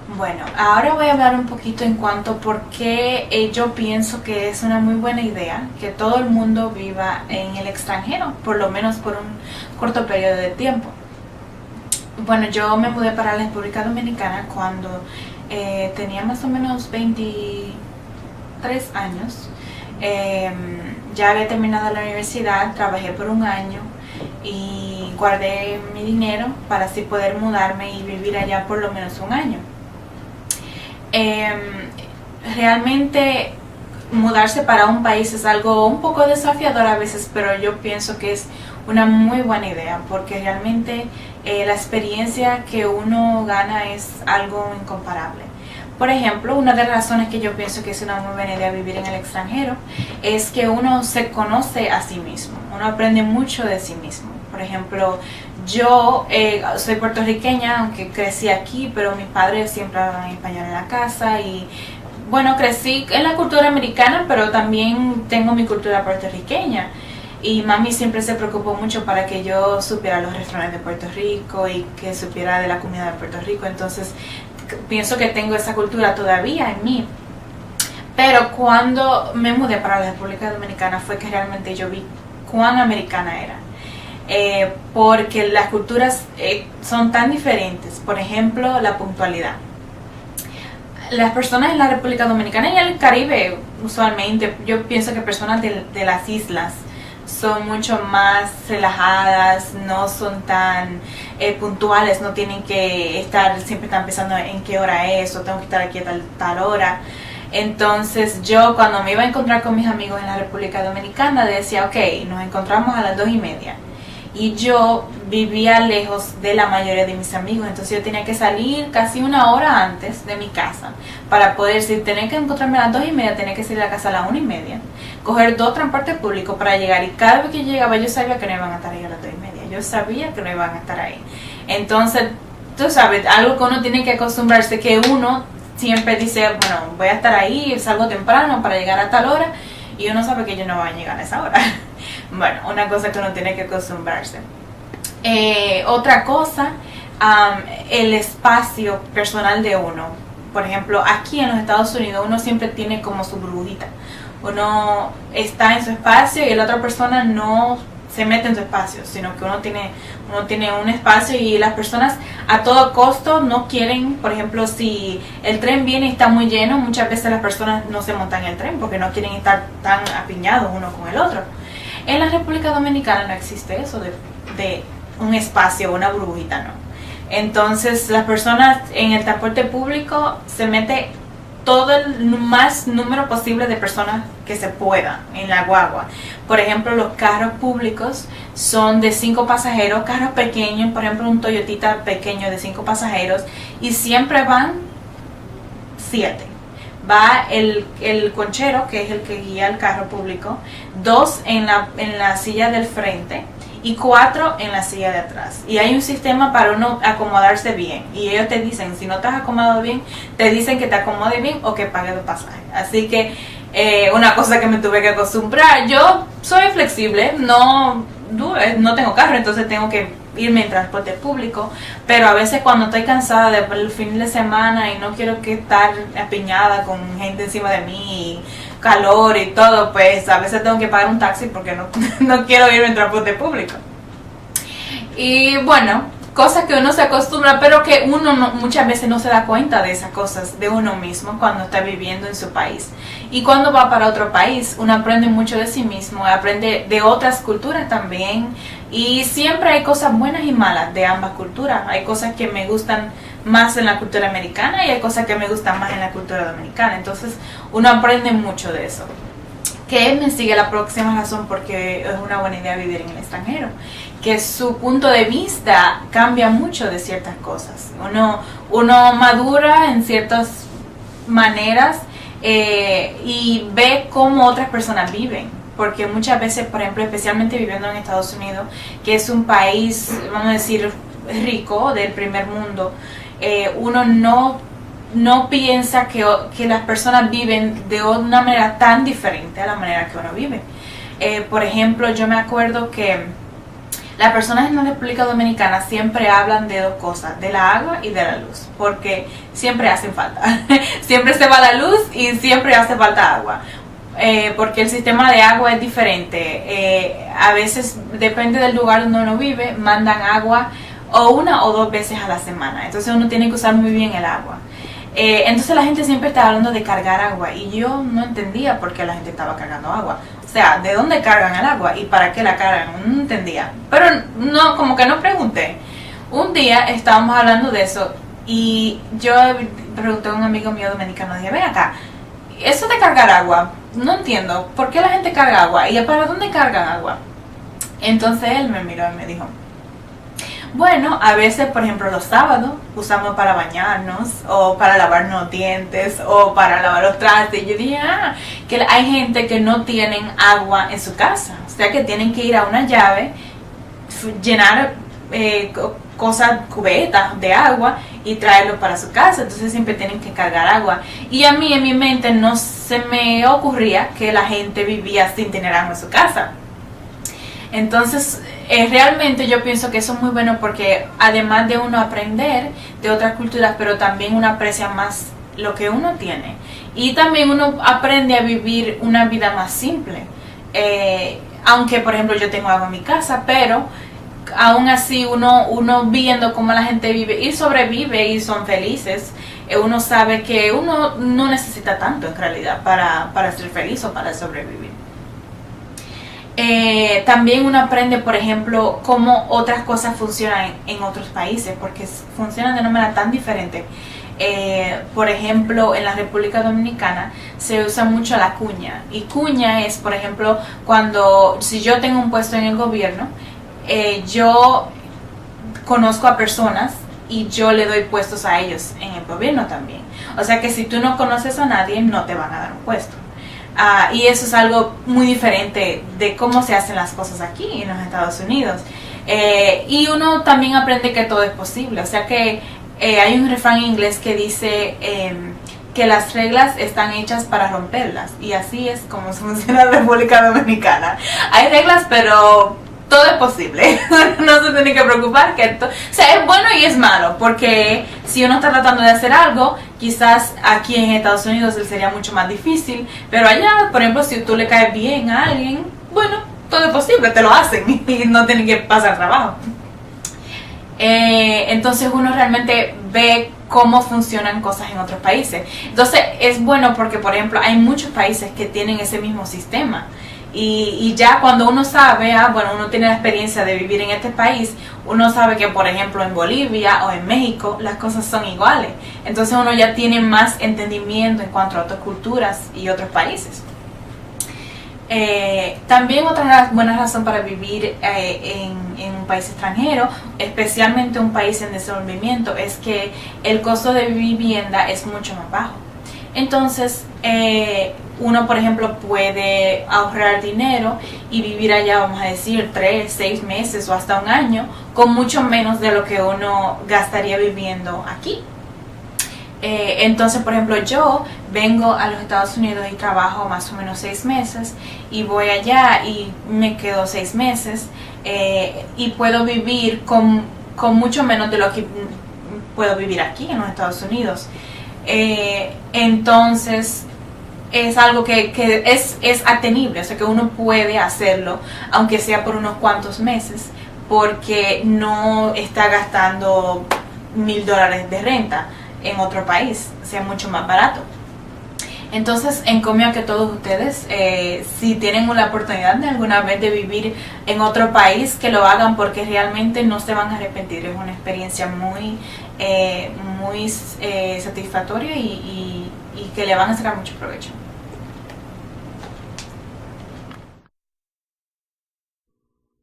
Bueno, ahora voy a hablar un poquito en cuanto a por qué yo pienso que es una muy buena idea que todo el mundo viva en el extranjero, por lo menos por un corto periodo de tiempo. Bueno, yo me mudé para la República Dominicana cuando tenía más o menos 23 años. Eh, ya había terminado la universidad, trabajé por un año y guardé mi dinero para así poder mudarme y vivir allá por lo menos un año. Eh, Realmente mudarse para un país es algo un poco desafiador a veces, pero yo pienso que es una muy buena idea porque realmente la experiencia que uno gana es algo incomparable. Por ejemplo, una de las razones que yo pienso que es una muy buena idea vivir en el extranjero es que uno se conoce a sí mismo, uno aprende mucho de sí mismo. Por ejemplo, yo soy puertorriqueña, aunque crecí aquí, pero mis padres siempre hablan español en la casa y bueno, crecí en la cultura americana, pero también tengo mi cultura puertorriqueña. Y mami siempre se preocupó mucho para que yo supiera los restaurantes de Puerto Rico y que supiera de la comida de Puerto Rico. Entonces, pienso que tengo esa cultura todavía en mí. Pero cuando me mudé para la República Dominicana fue que realmente yo vi cuán americana era. Porque las culturas son tan diferentes. Por ejemplo, la puntualidad. Las personas en la República Dominicana y en el Caribe, usualmente, yo pienso que personas de las islas son mucho más relajadas, no son tan puntuales, no tienen que estar, siempre están pensando en qué hora es o tengo que estar aquí a tal hora. Entonces yo cuando me iba a encontrar con mis amigos en la República Dominicana decía, ok, nos encontramos a las 2:30. Y yo vivía lejos de la mayoría de mis amigos, entonces yo tenía que salir casi una hora antes de mi casa para poder, si tenía que encontrarme a las 2:30, tenía que salir a la casa a las 1:30, coger 2 transportes públicos para llegar, y cada vez que llegaba yo sabía que no iban a estar ahí a las 2:30, yo sabía que no iban a estar ahí. Entonces, tú sabes, algo que uno tiene que acostumbrarse, que uno siempre dice, bueno, voy a estar ahí, salgo temprano para llegar a tal hora, y uno sabe que ellos no van a llegar a esa hora. Bueno, una cosa que uno tiene que acostumbrarse. Otra cosa, el espacio personal de uno. Por ejemplo, aquí en los Estados Unidos uno siempre tiene como su burbujita. Uno está en su espacio y la otra persona no se mete en su espacio, sino que uno tiene un espacio, y las personas a todo costo no quieren, por ejemplo, si el tren viene y está muy lleno, muchas veces las personas no se montan en el tren porque no quieren estar tan apiñados uno con el otro. En la República Dominicana no existe eso de un espacio, una burbujita, no. Entonces las personas en el transporte público se mete todo el más número posible de personas que se pueda en la guagua. Por ejemplo, los carros públicos son de 5 pasajeros, carros pequeños, por ejemplo un Toyotita pequeño de 5 pasajeros, y siempre van 7. Va el conchero, que es el que guía el carro público, 2 en la silla del frente y 4 en la silla de atrás. Y hay un sistema para uno acomodarse bien. Y ellos te dicen, si no te has acomodado bien, te dicen que te acomode bien o que pague el pasaje. Así que una cosa que me tuve que acostumbrar. Yo soy flexible, no tengo carro, entonces tengo que irme en transporte público, pero a veces cuando estoy cansada del fin de semana y no quiero que estar apiñada con gente encima de mí, y calor y todo, pues a veces tengo que pagar un taxi porque no quiero irme en transporte público. Y bueno, cosas que uno se acostumbra, pero que uno muchas veces no se da cuenta de esas cosas de uno mismo cuando está viviendo en su país. Y cuando va para otro país, uno aprende mucho de sí mismo, aprende de otras culturas también. Y siempre hay cosas buenas y malas de ambas culturas. Hay cosas que me gustan más en la cultura americana y hay cosas que me gustan más en la cultura dominicana. Entonces uno aprende mucho de eso. Que me sigue la próxima razón porque es una buena idea vivir en el extranjero, que su punto de vista cambia mucho de ciertas cosas. Uno madura en ciertas maneras y ve cómo otras personas viven, porque muchas veces, por ejemplo, especialmente viviendo en Estados Unidos, que es un país, vamos a decir, rico, del primer mundo, uno no piensa que las personas viven de una manera tan diferente a la manera que uno vive. Por ejemplo, yo me acuerdo que Las personas en la República Dominicana siempre hablan de dos cosas, de la agua y de la luz, porque siempre hacen falta. Siempre se va la luz y siempre hace falta agua. Porque el sistema de agua es diferente. A veces, depende del lugar donde uno vive, mandan agua o una o dos veces a la semana. Entonces uno tiene que usar muy bien el agua. Entonces la gente siempre estaba hablando de cargar agua y yo no entendía por qué la gente estaba cargando agua. O sea, ¿de dónde cargan el agua y para qué la cargan? No entendía. Pero no, como que no pregunté. Un día estábamos hablando de eso y yo pregunté a un amigo mío dominicano, dije, ven acá, eso de cargar agua, no entiendo, ¿por qué la gente carga agua? ¿Y para dónde cargan agua? Entonces él me miró y me dijo, bueno, a veces, por ejemplo, los sábados usamos para bañarnos o para lavarnos los dientes o para lavar los trastes. Y yo dije, que hay gente que no tienen agua en su casa. O sea, que tienen que ir a una llave, llenar cosas, cubetas de agua y traerlo para su casa. Entonces siempre tienen que cargar agua. Y a mí, en mi mente, no se me ocurría que la gente vivía sin tener agua en su casa. Entonces, realmente yo pienso que eso es muy bueno porque además de uno aprender de otras culturas, pero también uno aprecia más lo que uno tiene. Y también uno aprende a vivir una vida más simple. Aunque, por ejemplo, yo tengo agua en mi casa, pero aún así uno viendo cómo la gente vive y sobrevive y son felices, uno sabe que uno no necesita tanto en realidad para ser feliz o para sobrevivir. También uno aprende, por ejemplo, cómo otras cosas funcionan en otros países, porque funcionan de una manera tan diferente. Por ejemplo, en la República Dominicana se usa mucho la cuña. Y cuña es, por ejemplo, si yo tengo un puesto en el gobierno, yo conozco a personas y yo le doy puestos a ellos en el gobierno también. O sea que si tú no conoces a nadie, no te van a dar un puesto. Y eso es algo muy diferente de cómo se hacen las cosas aquí en los Estados Unidos. Y uno también aprende que todo es posible. O sea que hay un refrán en inglés que dice que las reglas están hechas para romperlas. Y así es como funciona la República Dominicana. Hay reglas, pero todo es posible. No se tiene que preocupar que o sea, es bueno y es malo, porque si uno está tratando de hacer algo, quizás aquí en Estados Unidos sería mucho más difícil, pero allá, por ejemplo, si tú le caes bien a alguien, bueno, todo es posible, te lo hacen y no tienen que pasar trabajo. Entonces uno realmente ve cómo funcionan cosas en otros países. Entonces es bueno porque, por ejemplo, hay muchos países que tienen ese mismo sistema. Y ya cuando uno sabe, bueno, uno tiene la experiencia de vivir en este país, uno sabe que, por ejemplo, en Bolivia o en México las cosas son iguales. Entonces uno ya tiene más entendimiento en cuanto a otras culturas y otros países. También otra buena razón para vivir en un país extranjero, especialmente un país en desenvolvimiento, es que el costo de vivienda es mucho más bajo. Entonces, uno, por ejemplo, puede ahorrar dinero y vivir allá, vamos a decir, 3, 6 meses o hasta un año, con mucho menos de lo que uno gastaría viviendo aquí. Entonces, por ejemplo, yo vengo a los Estados Unidos y trabajo más o menos 6 meses y voy allá y me quedo 6 meses y puedo vivir con mucho menos de lo que puedo vivir aquí en los Estados Unidos. Entonces es algo que es atenible, o sea que uno puede hacerlo aunque sea por unos cuantos meses, porque no está gastando $1,000 de renta en otro país, sea mucho más barato. Entonces encomio a que todos ustedes, si tienen la oportunidad de alguna vez de vivir en otro país, que lo hagan, porque realmente no se van a arrepentir. Es una experiencia muy satisfactoria y que le van a sacar mucho provecho.